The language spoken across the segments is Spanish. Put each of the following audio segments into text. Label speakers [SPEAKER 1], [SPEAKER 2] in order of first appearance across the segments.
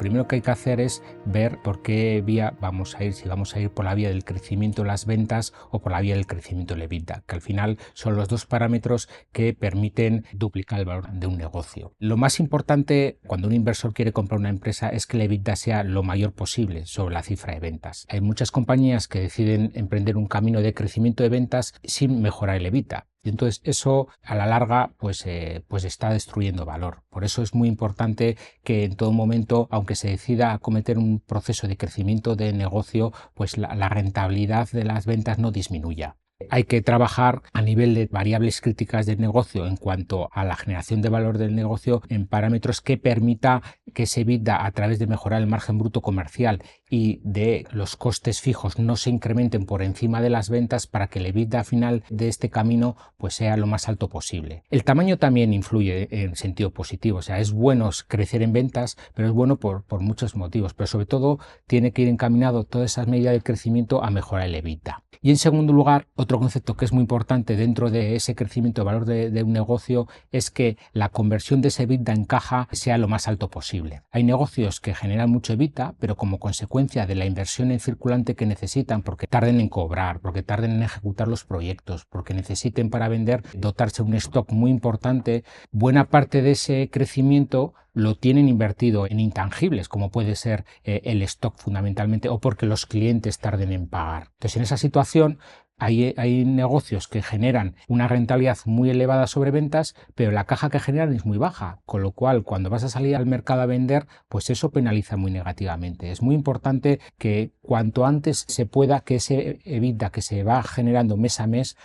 [SPEAKER 1] primero que hay que hacer es ver por qué vía vamos a ir, si vamos a ir por la vía del crecimiento de las ventas o por la vía del crecimiento del EBITDA, que al final son los dos parámetros que permiten duplicar el valor de un negocio. Lo más importante cuando un inversor quiere comprar una empresa es que el EBITDA sea lo mayor posible sobre la cifra de ventas. Hay muchas compañías que deciden emprender un camino de crecimiento de ventas sin mejorar el EBITDA. Y entonces eso a la larga pues está destruyendo valor. Por eso es muy importante que en todo momento, aunque se decida acometer un proceso de crecimiento de negocio, pues la rentabilidad de las ventas no disminuya. Hay que trabajar a nivel de variables críticas del negocio en cuanto a la generación de valor del negocio en parámetros que permita que ese EBITDA, a través de mejorar el margen bruto comercial y de los costes fijos, no se incrementen por encima de las ventas, para que el EBITDA final de este camino pues sea lo más alto posible. El tamaño también influye en sentido positivo, o sea, es bueno crecer en ventas, pero es bueno por muchos motivos, pero sobre todo tiene que ir encaminado todas esas medidas de crecimiento a mejorar el EBITDA. Y en segundo lugar, otro concepto que es muy importante dentro de ese crecimiento de valor de un negocio es que la conversión de ese EBITDA en caja sea lo más alto posible. Hay negocios que generan mucho EBITDA, pero como consecuencia de la inversión en circulante que necesitan, porque tarden en cobrar, porque tarden en ejecutar los proyectos, porque necesiten para vender dotarse de un stock muy importante, buena parte de ese crecimiento lo tienen invertido en intangibles, como puede ser el stock fundamentalmente, o porque los clientes tarden en pagar. Entonces, en esa situación hay negocios que generan una rentabilidad muy elevada sobre ventas, pero la caja que generan es muy baja, con lo cual cuando vas a salir al mercado a vender, pues eso penaliza muy negativamente. Es muy importante que cuanto antes se pueda, que ese EBITDA que se va generando mes a mes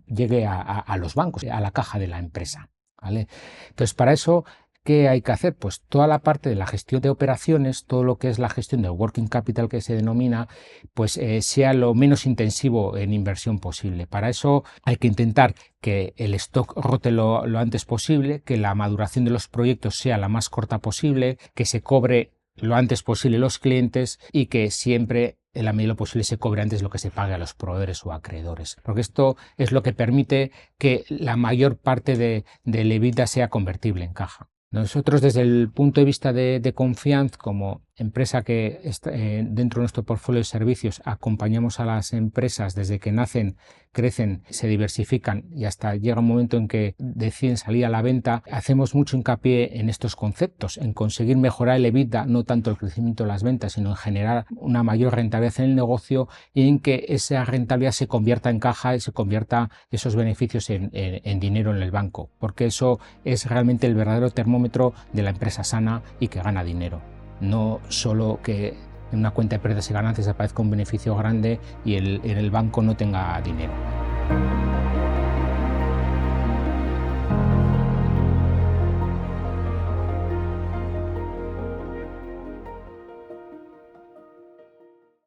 [SPEAKER 1] llegue a los bancos, a la caja de la empresa, ¿vale? Entonces, para eso, ¿qué hay que hacer? Pues toda la parte de la gestión de operaciones, todo lo que es la gestión del working capital que se denomina, pues sea lo menos intensivo en inversión posible. Para eso hay que intentar que el stock rote lo antes posible, que la maduración de los proyectos sea la más corta posible, que se cobre lo antes posible los clientes y que siempre en la medida de lo posible se cobre antes lo que se pague a los proveedores o acreedores, porque esto es lo que permite que la mayor parte del EBITDA sea convertible en caja. Nosotros, desde el punto de vista de Confianz, como empresa que está dentro de nuestro portfolio de servicios, acompañamos a las empresas desde que nacen, crecen, se diversifican y hasta llega un momento en que deciden salir a la venta. Hacemos mucho hincapié en estos conceptos, en conseguir mejorar el EBITDA, no tanto el crecimiento de las ventas, sino en generar una mayor rentabilidad en el negocio y en que esa rentabilidad se convierta en caja y se convierta esos beneficios en dinero en el banco, porque eso es realmente el verdadero termómetro de la empresa sana y que gana dinero. No solo que en una cuenta de pérdidas y ganancias aparezca un beneficio grande y en el banco no tenga dinero.